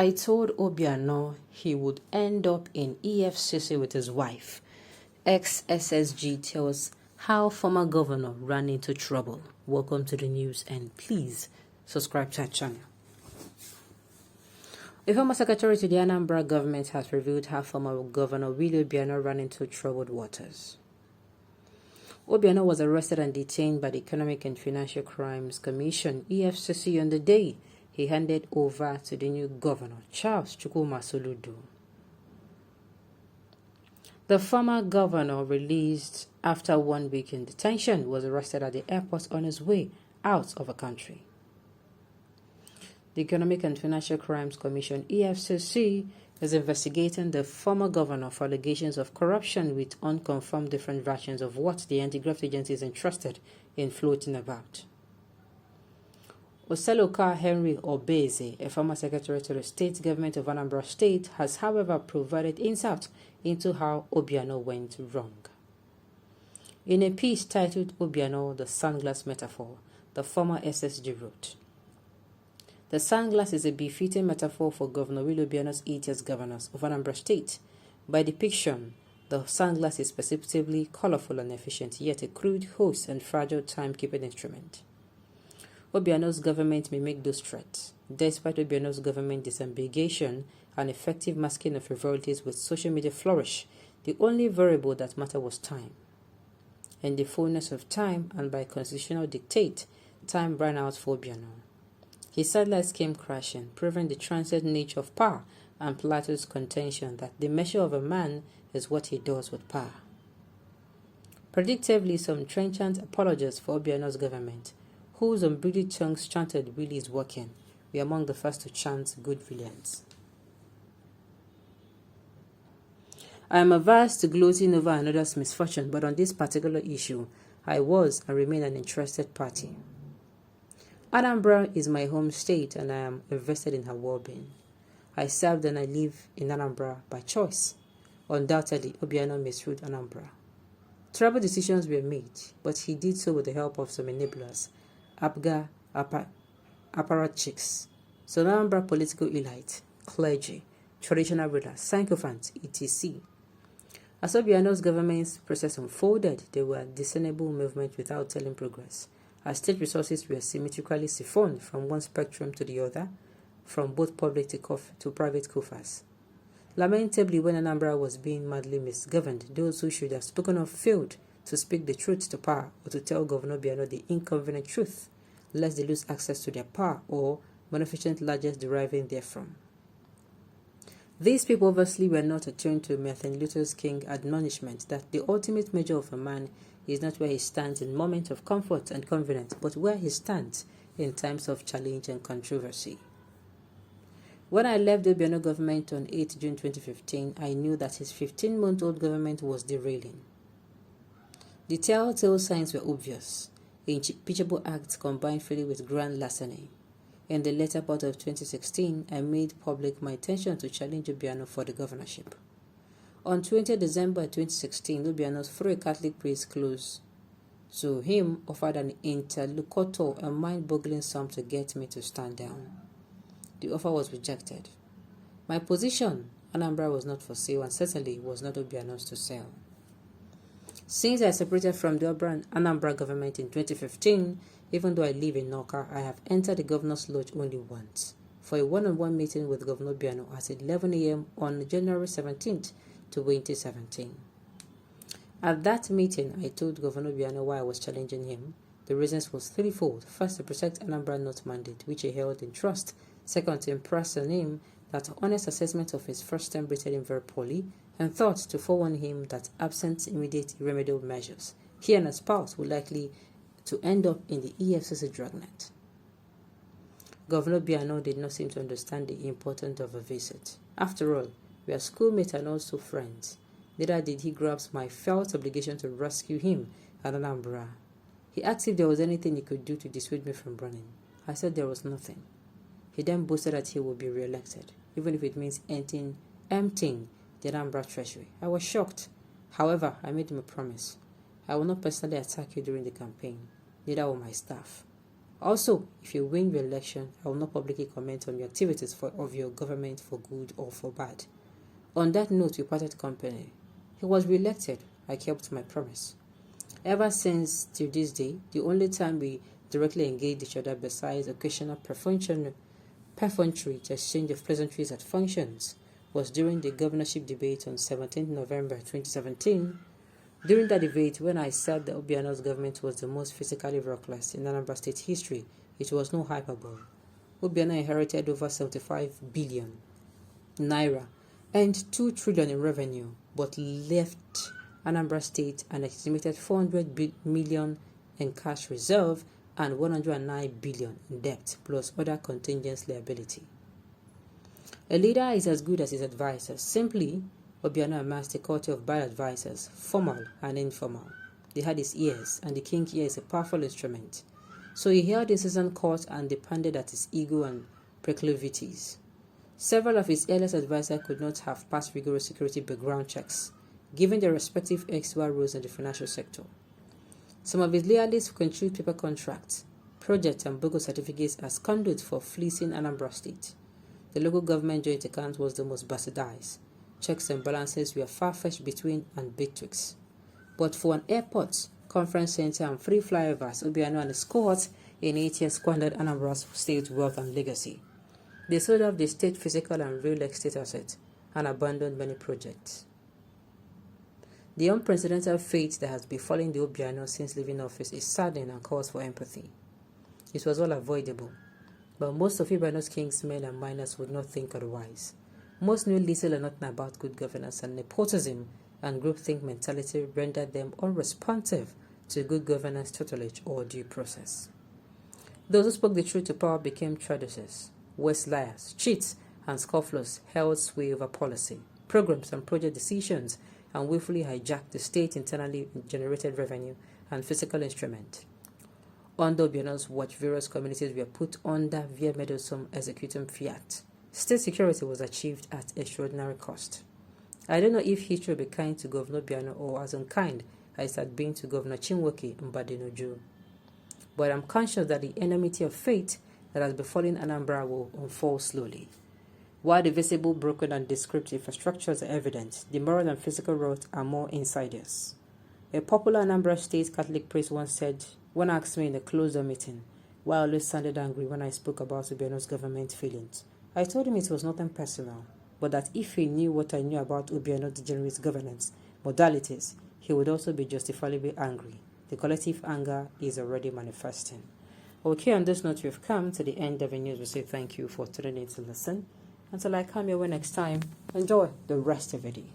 I told Obiano he would end up in Efcc with his wife. Ex-SSG tells how former governor ran into trouble. Welcome to the news and please subscribe to our channel. A former secretary to the Anambra government has revealed how former governor Obiano ran into troubled waters. Obiano was arrested and detained by the Economic and Financial Crimes Commission (EFCC) on the day he handed over to the new governor, Charles Chukwuma Soludo. The former governor, released after 1 week in detention, was arrested at the airport on his way out of the country. The Economic and Financial Crimes Commission (EFCC) is investigating the former governor for allegations of corruption with unconfirmed different versions of what the anti-graft agency is interested in floating about. Oseloka Henry Obeze, a former secretary to the state government of Anambra'S state, has however provided insight into how Obiano went wrong. In a piece titled Obiano, the Sunglass Metaphor, the former SSG wrote, "The sunglass is a befitting metaphor for Governor Obiano's 8 years governors of Anambra State. By depiction, the sunglass is perceptibly colorful and efficient, yet a crude, host, and fragile time-keeping instrument. Obiano's government may make those threats. Despite Obiano's government disambiguation and effective masking of frivolities with social media flourish, the only variable that mattered was time. In the fullness of time and by constitutional dictate, time ran out for Obiano. His satellites came crashing, proving the transient nature of power and Plato's contention that the measure of a man is what he does with power." Predictably, some trenchant apologists for Obiano's government, whose unbridled tongues chanted "Willie is working," were among the first to chant "Good Villains." I am averse to gloating over another's misfortune, but on this particular issue, I was and remain an interested party. Anambra is my home state and I am invested in her well-being. I served and I live in Anambra by choice. Undoubtedly, Obiano misruled Anambra. Terrible decisions were made, but he did so with the help of some enablers, apparatchiks, some Anambra political elite, clergy, traditional rulers, sycophants, etc. As Obiano's government's process unfolded, there were discernible movements without telling progress, as state resources were symmetrically siphoned from one spectrum to the other, from both public to private coffers. Lamentably, when Anambra was being madly misgoverned, those who should have spoken up failed to speak the truth to power or to tell Governor Obiano the inconvenient truth, lest they lose access to their power or beneficent largesse deriving therefrom. These people obviously were not attuned to Martin Luther King's admonishment that the ultimate measure of a man is not where he stands in moments of comfort and convenience, but where he stands in times of challenge and controversy. When I left the Obiano government on 8 June 2015, I knew that his 15-month-old government was derailing. The telltale signs were obvious. Impeachable acts combined freely with grand larceny. In the latter part of 2016, I made public my intention to challenge Obiano for the governorship. On 20 December 2016, Obiano, through a Catholic priest close to him, offered an interlocutor a mind-boggling sum to get me to stand down. The offer was rejected. My position, Anambra was not for sale and certainly was not Obiano's to sell. Since I separated from the Anambra government in 2015, even though I live in Noka, I have entered the governor's lodge only once, for a one-on-one meeting with Governor Obiano at 11 a.m. on January 17th, 2017. At that meeting, I told Governor Obiano why I was challenging him. The reasons was threefold. First, to protect Anambra North mandate, which he held in trust. Second, to impress on him that honest assessment of his first term rated him very poorly. And third, to forewarn him that absent immediate remedial measures, he and his spouse would likely to end up in the EFCC dragnet. Governor Obiano did not seem to understand the importance of a visit. After all, we are schoolmates and also friends. Neither did he grasp my felt obligation to rescue him at Anambra. He asked if there was anything he could do to dissuade me from running. I said there was nothing. He then boasted that he would be re-elected, even if it means emptying the Anambra treasury. I was shocked. However, I made him a promise. I will not personally attack you during the campaign, neither will my staff. Also, if you win re-election, I will not publicly comment on your activities of your government for good or for bad. On that note, we parted company. He was re-elected. I kept my promise. Ever since till this day, the only time we directly engaged each other besides occasional perfunctory exchange of pleasantries at functions was during the governorship debate on 17 November 2017. During that debate, when I said the Obiano'S government was the most physically reckless in Anambra State history, it was no hyperbole. Obiano inherited over 75 billion naira and 2 trillion in revenue, but left Anambra State an estimated 400 million in cash reserve and 109 billion in debt, plus other contingent liability. A leader is as good as his advisors. Simply, Obiano amassed a coterie of bad advisors, formal and informal. They had his ears, and the king's ear is a powerful instrument. So he held his season court and depended at his ego and proclivities. Several of his earliest advisors could not have passed rigorous security background checks, given their respective ex-war roles in the financial sector. Some of his loyalists construed paper contracts, projects, and bogus certificates as conduits for fleecing Anambra State. The local government joint account was the most bastardized. Checks and balances were far-fetched between and betwixt. But for an airport, conference center, and free flyovers, Obiano and his cohort in 8 years squandered Anambra'S state wealth and legacy. They sold off the state physical and real estate assets and abandoned many projects. The unprecedented fate that has befallen the Obiano since leaving office is saddening and calls for empathy. It was all avoidable, but most of Obiano's king's men and miners would not think otherwise. Most knew little or nothing about good governance, and nepotism and groupthink mentality rendered them unresponsive to good governance, tutelage, or due process. Those who spoke the truth to power became traducers, worse liars, cheats, and scofflaws held sway over policy, programs, and project decisions, and willfully hijacked the state internally generated revenue and fiscal instrument. Under Obiano's watch, various communities were put under via meddlesome executing fiat. State security was achieved at extraordinary cost. I don't know if history will be kind to Governor Obiano or as unkind as it had been to Governor Chinwoke Mbadenoju. But I'm conscious that the enmity of fate that has befallen Anambra will unfold slowly. While the visible, broken, and descriptive infrastructures are evident, the moral and physical rot are more insidious. A popular Anambra State Catholic priest once said, when asked me in a closed-door meeting, why I always sounded angry when I spoke about Obiano's government feelings, I told him it was nothing personal, but that if he knew what I knew about Obiano's degenerate governance modalities, he would also be justifiably angry. The collective anger is already manifesting. Okay, on this note, we've come to the end of the news. We say thank you for tuning in to listen. Until I come your way next time, enjoy the rest of the day.